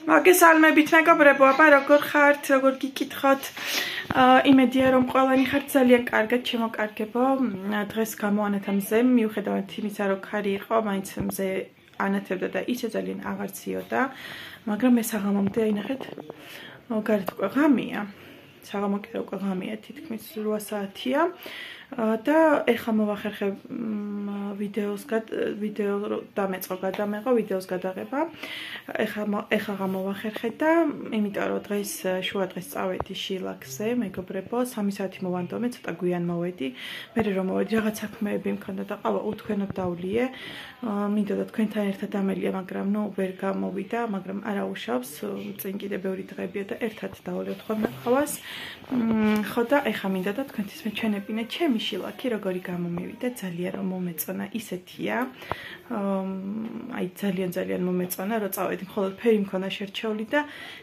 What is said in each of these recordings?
მოგესალმებით მეგობრებო, აბა როგორ ხართ, როგორ გიკითხოთ? იმედია რომ ყველანი ხართ ძალიან კარგად, შემოკარგებო. დღეს გამოვანათა მზე, მიუხედავად იმისა, რომ ქარი იყო, მაინც მზე ანათებდა და ისე ძალიან აღარ ციოდა, მაგრამ მე საღამომდე აინახეთ, გარეთ უკვე ღამეა. საღამო კი უკვე ღამეა, თითქმის 8 საათია. და ეხლა მოვახერხე ვიდეო დამეწყო გადამეღო ვიდეოს გადაღება. ეხლა გამოვახერხე და იმიტომ რომ დღეს შუადღეს წავედი შილაკზე, მეგობრებო, 3 საათი მოვანდომე, ცოტა გვიან მოვედი. მე რომ მოვედი რაღაც საქმეები მქონდა და ყავა უთქვენოდ დავლიე. მინდოდა თქვენთან ერთად ამელია, მაგრამ ნუ ვერ გამოვიდა, მაგრამ არა უშავს, წინ კიდე ბევრი დღეებია და ერთად დავლებთ ხოლმე ყავას. ხო და ეხლა მინდოდა თქვენთვის მეჩვენებინე ჩემი შილაკი როგორი გამომივიდა, ძალიან რომ მომეწონა, ისეთია. აი ძალიან მომეწონა, რომ წავედი, მხოლოდ ფერი მქონდა შერჩეული და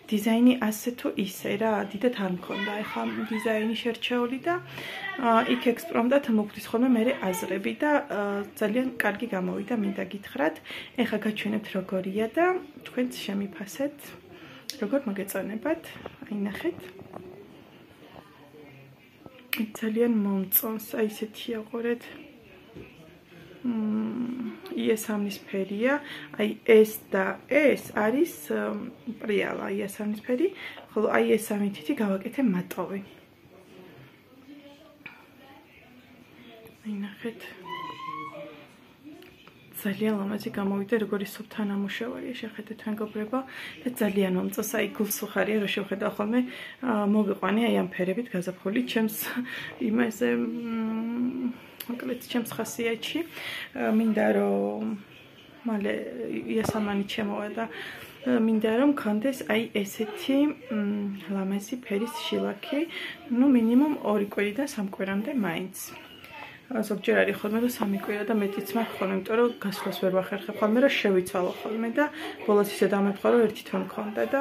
დიზაინი ასე თუ ისე რა, დიდად არ მქონდა. ეხლა დიზაინი შერჩეული და იქ ექსპრომტად მოგდის ხოლმე მე აზრები და ძალიან კარგი გამოვიდა, მინდა გითხრათ. ეხლა გაჩვენებთ როგორია და თქვენც შემიფასეთ, როგორ მოგეწონებათ. აი ნახეთ. ძალიან მომწონს, აი ესეთია ყურეთ. იესამნის ფერია, აი ეს და ეს არის პრიალა იესამნის ფერი, ხოლო აი ეს სამი თითი გავაკეთე მატოვი. აი ნახეთ. ძალიან ლამაზი გამოვიდა, როგორი სუფთანამუშევარია, შეხედეთ მეგობრებო და ძალიან მომწონს, აი გულს უხარია, რომ შევხედავ ხოლმე მოვიყვანე აი ამ ფერებით გაზაფხული ჩემს იმაზე მოკლედ ჩემს ხასიათში. მინდა რომ მალე იესამანი ჩემოვა და მინდა რომ მქონდეს აი ესეთი ლამაზი ფერის შილაკი, ნუ მინიმუმ 2 კვირიდან 3 კვირამდე მაინც. ზოგჯერ არის ხოლმე რომ 3 კვირა და მეტიც მაქვს ხოლმე, იმიტომ რომ გასვლას ვერ ვახერხებ ხოლმე, რომ შევიცვალო ხოლმე და ბოლოს ისე დამეფხო, რომ ერთი თვე მქონდა და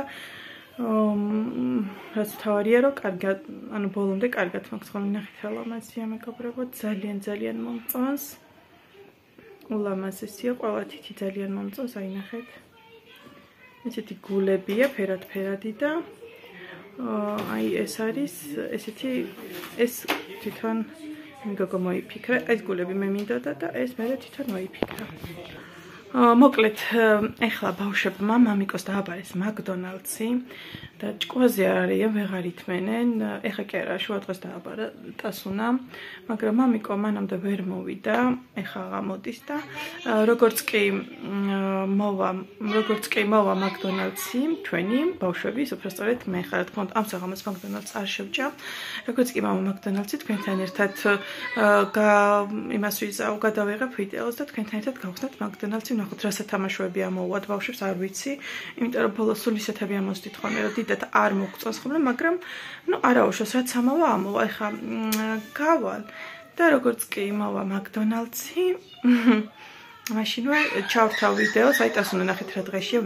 რაც თავარია, რომ კარგად, ანუ ბოლომდე კარგად მაქვს ხოლმე. ნახეთ რა ლამაზია მეგობრებო, ძალიან მომწონს. ულამაზესია, ყველა თითი ძალიან მომწონს, აი ნახეთ. ესეთი გულებია, ფერადი და აი ეს არის ესეთი ეს თვითონ მიგოგო მოიფიქრა, ეს გულები მე მინდოდა და ეს მე თვითონ მოიფიქრა. მოკლედ, ეხლა ბავშვებმა მამიკოს დააბარეს მაკდონალდსი და ჭკუაზე არ არიან, ვეღარ ითმენენ. ეხლა კი არა, შუადღეს დააბარა ტასუნა, მაგრამ მამიკო მანამდე ვერ მოვიდა, ეხლა გამოდის და როგორც კი მოვა მაკდონალდსი, ჩვენი ბავშვების, უბრალოდ მე ხარ, რა თქმა უნდა, ამ საღამოს მაკდონალდს არ შევჭამ. როგორც კი მოვა მაკდონალდსი, თქვენთან ერთად იმას ვიზავ, გადავიღებ ვიდეოს და თქვენთან ერთად გავხსნათ მაკდონალდსი. ნახოთ რა სათამაშოები ამოუვათ ბავშვებს, არ ვიცი, იმიტომ რომ ბოლოს სულ ისეთები ამოსდით ხოლმე, რომ დიდად არ მოგწონს ხოლმე, მაგრამ ნუ არაუშავს, რაც ამოვა, ეხლა გავალ და როგორც კი მოვა მაკდონალდსი, მაშინვე ჩავრთავ ვიდეოს, აი ტასუნა ნახეთ რა დღეშია,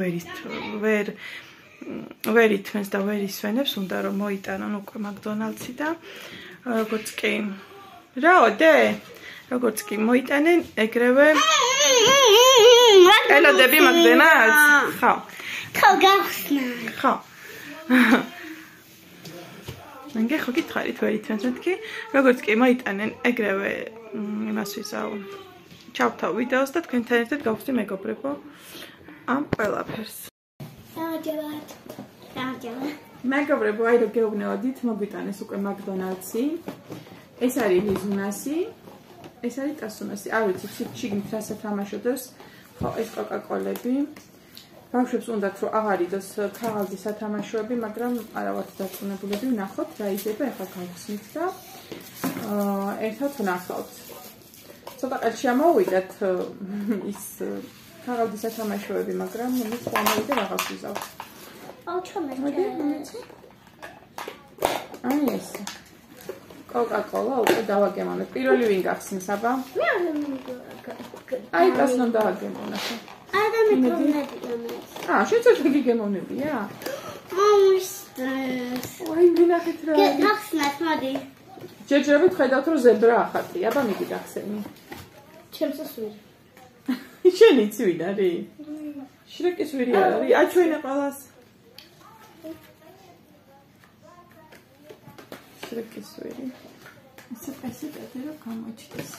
ვერ ითმენს და ვერ ისვენებს, უნდა რომ მოიტანონ უკვე მაკდონალდსი და როგორც კი როგორც კი მოიტანენ, ეგრევე ელოდები მაკდონალდს? ხო. გახსნა. ხო. ნანგე ხო გითხარით ვერ ითმენს მეთქი, როგორც კი მოიტანენ, ეგრევე იმას ვიზავ. ჩავთავ ვიდეოს და თქვენთან ერთად გავხსნი მეგობრებო ამ ყველაფერს. დავაჯეროთ. მეგობრებო, აი რომ გეუბნევოდით, მოგვიტანეს უკვე მაკდონალდსი. ეს არის ლიზუნასი. ეს არის ტასუნასი, არ ვიცი, შიგნით რა სათამაშოდოს, ხო, ეს კოკაკოლები. ბავშვებს უნდათ რომ აღარ იდოს ქაღალდი სათამაშოები, მაგრამ არა ვართ დარწმუნებულები, ვნახოთ რა იდება, ეხლა გავხსნით და ერთად ვნახავთ. ცოტა ყელში ამოვიდათ ის ქაღალდი სათამაშოები, მაგრამ მის გამოვიდა რაღაც ვიზავთ. აი ეს კოკაკოლა უკვე დავაგემოვნე. პირველი ვინ გახსნის, აბა? აი გასნამ დავაგემოვნა. შენ ცოტა გიგემოვნებია? აი მინახეთ რა. გახსნათ, მოდი. ჯერჯერობით ხედავთ რომ ზებრა ახატი, აბა მიდი გახსენი. ჩემსაც ვირი. შენ იცი ვინ არის? შრეკის ვირი არის? აჩვენე ყველას. შრეკის ვერი. ესე პეტე რომ გამოჩნდეს.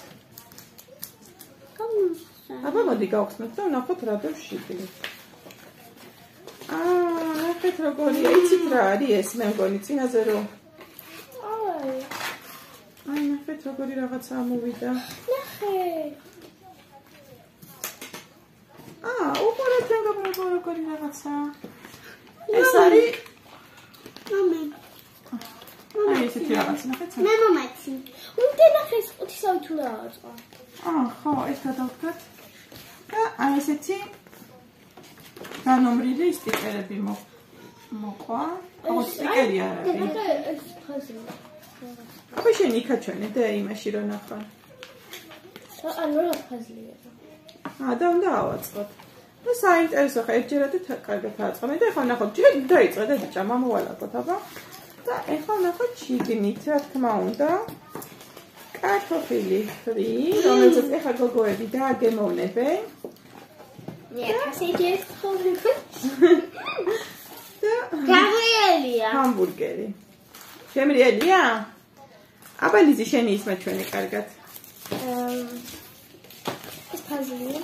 აბა მოდი გავხსნათ და ვნახოთ რა დევს შიგნით. ნახეთ როგორია, იცით რა არის ეს მე მგონი წინაზე რომ ნახეთ როგორი რაღაცა ამოვიდა. ნახე. უყურეთ მეგობრებო როგორი რაღაცა. ეს არის მამე. ესეთი რაღაცა ნახეთ. მე მომაცი. უნდა ნახეს უთისავ თუ რა აწყო. ხო, ეს გადავდგათ. და ესეთი განომრილი სტიკერები მოყვა. სტიკერი არ არის. ეს ფაზი. ხო შენ იქაჩვენე და იმაში რომ ნახავ. ანუ რა ფაზია. და უნდა ავაწყოთ. და საინტერესო ხა ერთჯერადე კარგად აწყობენ და ახლა ნახოთ ჯერ დაიწყე და ბიჭა მომვალაგოთ აბა. და ახლა ნახოთ შიგნით რა თქმა უნდა. კარტოფილი ფრი, რომელზეც ახლა გოგოები დააგემოვნებენ. ასეჯეს ხოლმე. გამრიელია. ჰამბურგერი. შემრიელია? აბა ლიზი შენი ისმა ჩვენი კარგად. ეს ფაზია.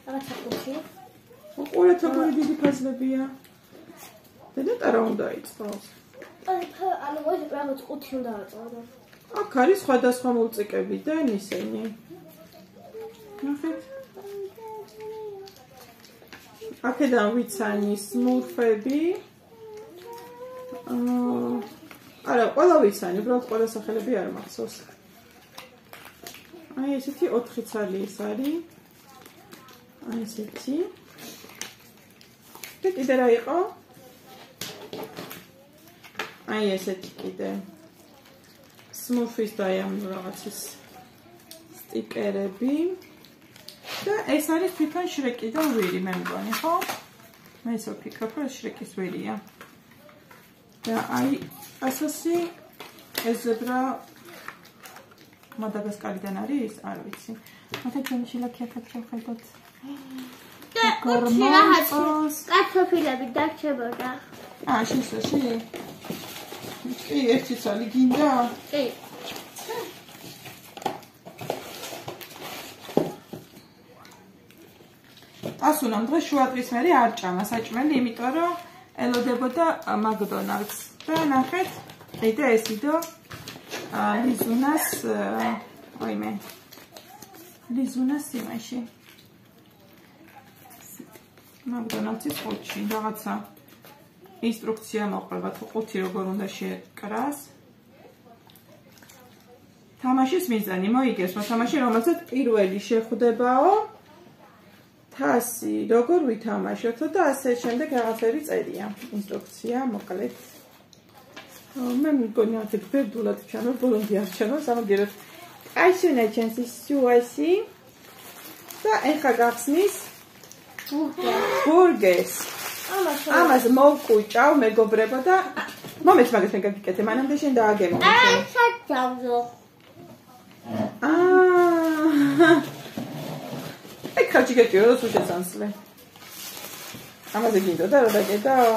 რაღაცა კუთი. უყურეთ როგორი დიდი ფაზლებია. და რა უნდა იწყოს? ანუ მოიწყო რაღაც კუთი უნდა აწყო. აქ არის სხვადასხვა მულტიკები და ისინი. ნახეთ. აქედან ვიცანი სმურფები. არა, ყველა ვიცანი, უბრალოდ ყველა სახელები არ მახსოვს. ესეთი 4 ცალი ის არის. ესეთი. და კიდე რა იყო? ესეთი კიდე. სმურფის და ამ რაღაცის სტიკერები. და ეს არის თვითონ შრეკიდან ვირი, მე მგონი, ხო? მე ისე ვფიქრობ, რომ შრეკის ვირია. და ასასი ეს ზებრა მადაგასკარიდან არის? არ ვიცი. მოდი ჩვენი შილაკი აქაც შევხედოთ. და კუთი რაღაცა კარტოფილები დარჩებოდა. შესაში? კი, ერთი ცალი გინდა? კი. ასუნამ დღეს შუადღის მერე არ ჭამა საჭმელი, იმიტომ რომ ელოდებოდა მაკდონალდს. და ნახეთ, და ეს ვიდეო ლიზუნას ლიზუნას იმაში. მაკდონალდსის ყუთში რაღაცა ინსტრუქცია მოყვება, თუ ყუთი როგორ უნდა შეკრას. თამაშის მიზანი მოიგებს მოთამაშე, რომელსაც პირველი შეხვდებაო. თასი, როგორ ვითამაშოთო და ასე შემდეგ რაღაცები წერია. ინსტრუქცია მოკლედ. მე მგონი აქ ბედულად ჩანო, ბოლომდე არ ჩანო, სამაგერად. აიშენა ჩანს სუასი. და ეხა გახსნის ბურგერს. ამას მოვკუჭავ მეგობრებო და მომეც მაგას მეგაკეთე, მანამდე შენ დააგემოვნე. საჭავო. ეგ ხაჭიგეტიო რო შეცანსლე. ამაზე გინდო და რა დაგედაო?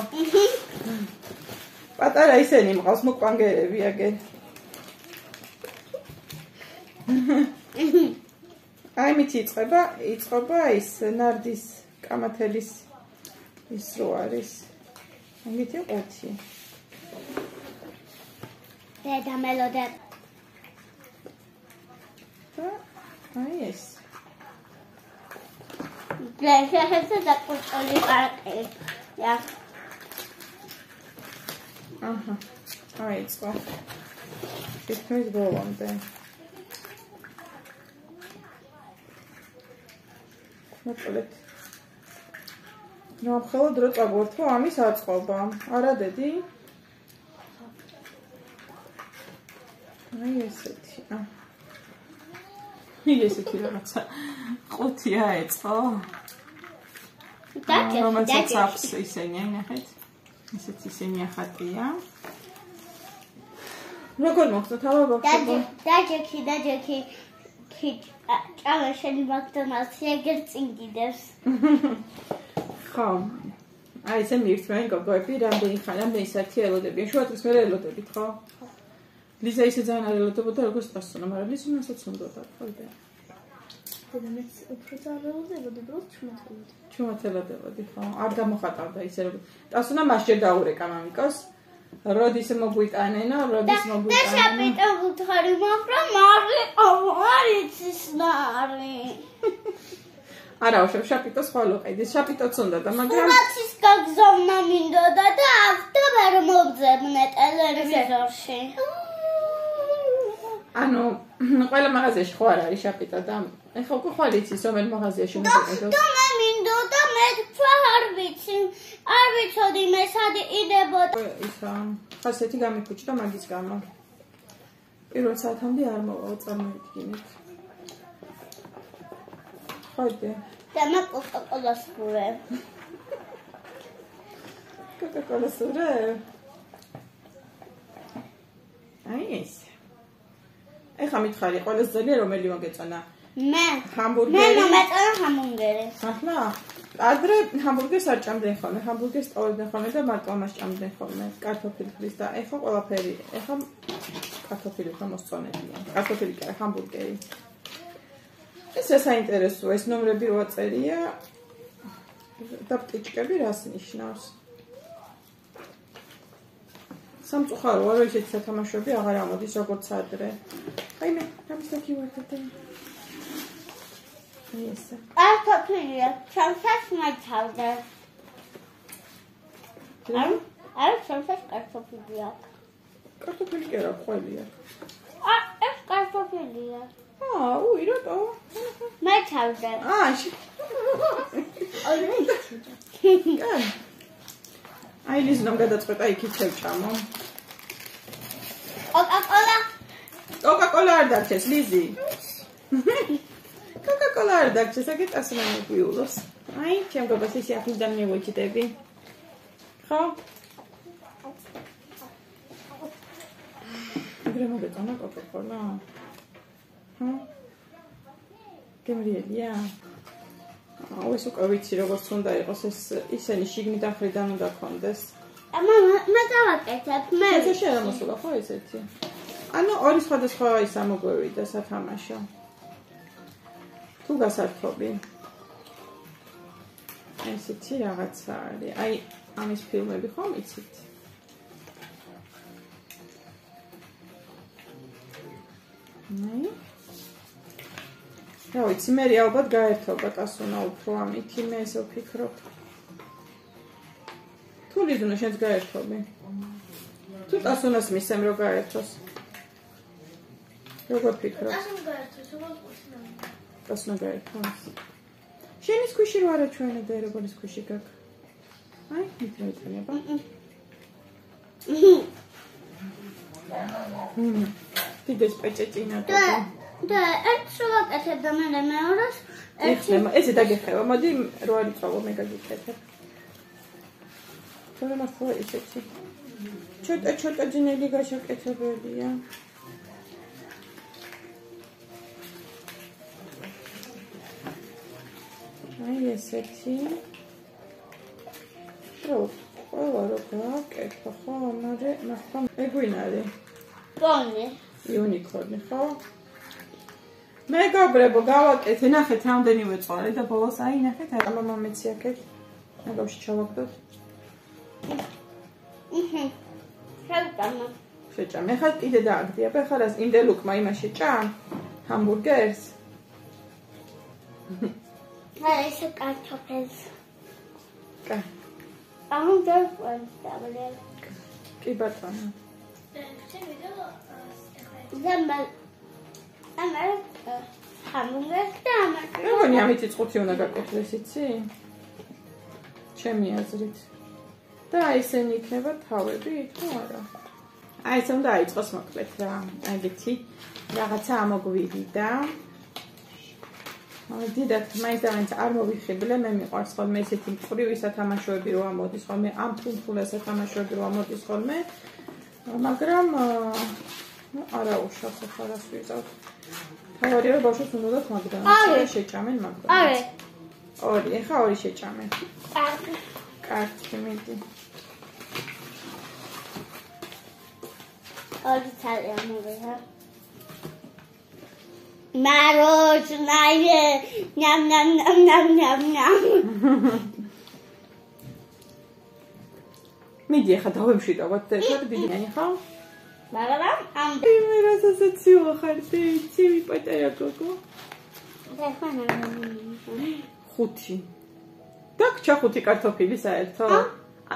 პატარა ისენი მყავს მოკვანგერები აგერ. მით იწყება ის ნარდის კამათელის ის რო არის. ამითი ყუთი. და მელოდე. ეს. გლეხეზე დაკუჭოლი პარკი. აიწყო. ეს ბოლომდე. მოკლედ. ნახავთ რო წაგვართო ამის აწყობა. არა დედი? ესეთი. ესეთი რაღაცა ყუთია ეწყო. რომელსაც აქვს ისენი, ნახეთ. ესეც ისენი ახატია. როგორ მოხდოთ აბა? დაჯექი. ჭამა შენი მაკდონალდსი ეგერ წინ გიდევს. ხო. აი ესე მირთმენ გოგოები, რამდენი საათი ელოდებიან? შუა დღეს მე ელოდებით, ხო? ლიზა ისე ძალიან არ ელოდებოდა, როგორც დასწონა, მაგრამ ლიზა მასაც უნდოდა, ხო იდე. დედამეც უფრო ძალიან ელოდებოდა, უბრალოდ ჩუმათელოდი. ჩუმათელოდებოდი, ხო? არ გამოხატავდა ისე როგორც. დასწონა მას ჯერ დაურეკა მამიკოს. როდის მოგვიტანენო, როდის მოგვიტანენო. და შაპიტო გუთხარი, მაგრამ არ იცის ნარი. არა, შაპიტოს ხოლო ყიდის, შაპიტოც უნდა და მაგრამ სურათის გაგზავნა მინდოდა და ავტო ვერ მოვძებნე ტელევიზორში. ანუ ყველა მაღაზიაში ხო არ არის შაპიტო და ეხლა უკვე ხვალ იცის რომელ მაღაზიაში უნდა იყიდოს. და მე მინდოდა მე თქვა არ ვიცოდი მე სად იდებოდა. ისა ხასეთი გამიქუჩდა მაგის გამო. პირველ საათამდე არ მოვა წარმოიდგინეთ. ხოდი. და მე კოკაკოლას ვურე. კოკაკოლას ვურე? აი ეს. ეხა მითხარი, ყველას ძალიან რომელი მოგეწონა? მე ჰამბურგერი. მე მომეწონა ჰამბურგერი. ახლა ადრე ჰამბურგერს არ ჭამდნენ ხოლმე, ჰამბურგერს ტოვებდნენ ხოლმე და მარტო ამას ჭამდნენ ხოლმე, კარტოფილი ხრის და ეხლა ყველაფერი, ეხლა კარტოფილი ხო მოსწონებია. კარტოფილი კი არა, ჰამბურგერი. ეს საინტერესოა, ეს ნომრები როა წერია და პტიჭკები რას ნიშნავს? სამწუხაროა, რომ ესეთი სათამაშოები აღარ ამოდის როგორც ადრე. აი მე, რამის დაგივარდეთ. აი ესა. კარტოფილია, ჩამსას მაჩავდა. არ ჩამსას კარტოფილია. კარტოფილი კი არა, ყველია. ეს კარტოფილია. უი, რატო? მაჩავდა. აი ლიზნომ გადაწყვეტა იქით შევჭამო. კოკაკოლა არ დარჩეს, ლიზი. კოკაკოლა არ დარჩეს, აგეთ ასნა მიგვიულოს. აი, ჩემ გოგოს ისე ახლიდან მივუჯდები. ხო? ეგრე მოგეწონა კოკაკოლა? ხო? გემრიელია? ეს უკვე ვიცი როგორც უნდა იყოს ეს ისენი შიგნიდან ხრიდან უნდა გქონდეს. მე დავაკეთებ, მე. ესე შეამოსულა ხო ესეთი? ანუ ორი სხვადასხვა ისა მოგვევიდა სათამაშო. თუ გასართობი. ესეთი რაღაცა არის. აი ამის ფილმები ხომ იცით? ნაი რა ვიცი, მე ალბათ გაერთობა ტასუნა უფრო ამითი, მე ესე ვფიქრობ. თუ ლიზუნა შენც გაერთობი? თუ ტასუნას მისცემ რომ გაერთოს? როგორ ფიქრობ? ტასუნა გაერთოს, როგორ ყუსნა? ტასუნა გაერთოს. შენის ქუში რო არაჩვენა და როგორის ქუში გაქვს? აი, მით რა იწნება? დიდეს პეჭეჭინა და და ერთ შევაკეთებ და მე მეორეს ეხება, ესე დაგეხება, მოდი რო არ იწოვო მე გაგიკეთებ. თორე მართლა ისეთი. ჩოტა ძინელი გაშაკეთებელია. აი ესეთი. ყველა რო გააკეთო, ხო, მაგრამ მართლა ეგვინარი. პონი. იუნიკორნი, ხო? მეგობრებო, გავაკეთე, ნახეთ რამდენი ვეწვალე და ბოლოს აი ნახეთ, მამა მეცი აქეთ. ნაგავში ჩავაგდოთ. შეჭამ. ეხლა კიდე დააგდია, ეხლა რას იმდელუკმა იმას შეჭამ? ჰამბურგერს. აი ეს კარტოფელს. კა. ამ დავყავდა. კი ბატონო. ზამბალ. ჰამბურგერს და მეგონი ამით წუთი უნდა გაკეთდეს, იცი? ჩემი აზრით. და ისინი იქნება თავები, თუ არა? აი ეს უნდა აიწყოს მოკლედ რა. აგეთი რაღაცა ამოგვივიდა. დიდად მაინც და მაინც არ მოვიხიბლე, მე მიყვარს ხოლმე ესეთი მყრივი სათამაშოები რო ამოდის ხოლმე, ამ თუნთულა სათამაშოები რო ამოდის ხოლმე, მაგრამ არა უშავს ახლა რას ვიზავ. თავარია რომ ბავშვებს უნდა მაგდან შეჭამენ მაგდან. არე. ორი, ეხა ორი შეჭამენ. კარგი, მიდი. Όλοι ძალიან მოვიდა. Мороженое. Ням-ням-ням-ням-ням. მიდი ახლა დავემშვიდობოთ ერთად დიდიანი ხარ? მაგრამ ამ მე რასაც ცივა ხარ ცივი პატარა გოგო. ხუთი. დაგჭა ხუთი კარტოფილი საერთო?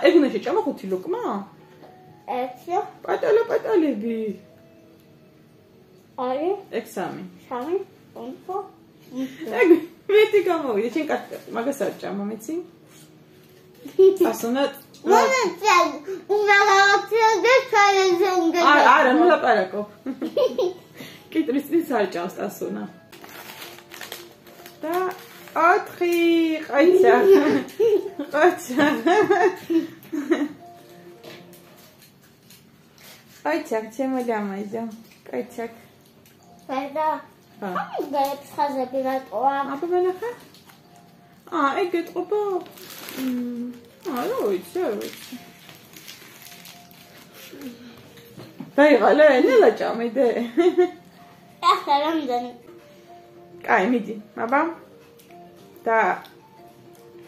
ეგ უნდა შეჭამა ხუთი ლუკმა? ერთი, პატალები. ორი, ეგ სამი. სამი, ოთხი. ეგ მეტი გამოვიდა, შენ მაგას არ ჭამა მეცი? ასონა მონაცალ, უმაღალწილე ჩაიძენგე. არა, ნუ ლაპარაკობ. კიტრის წინ არ ჭამს ასონა. და 4 ყაიცა. ყაიცა. ყაიცა, შემოდამაიზო. ყაიცა. და გებს ხაზები რატოა? აბა მანახა? ეგ გეტყობა? რა ვიცი. დაიღალე, ნელა ჭამიდე. ახლა რამდენი? კაი, მიდი, აბა. და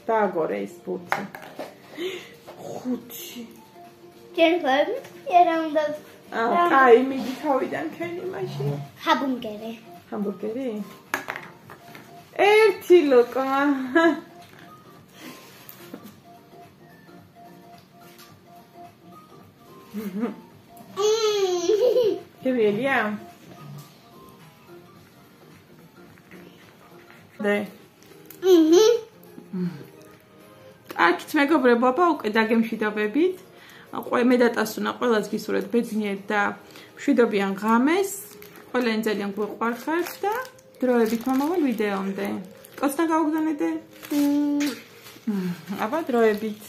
დააგორე ის ბურთი. 5. ჯერფები, ერაუნდა. კაი, მიდი თავიდან ქენი მაშინ. ჰამბურგერი. ჰამბურგერი? 1 ლუკმა. გემელია? და აკიც მეგობრებო, აბა უკვე დაგემშვიდობებით. მე და ტასუნა ყველას გისურვებთ ბედნიერ და მშვიდობიან ღამეს. ყველანი ძალიან გვიყვარხართ და დროებით მომავალ ვიდეომდე. კოცთან გავგზავნეთე? აბა დროებით.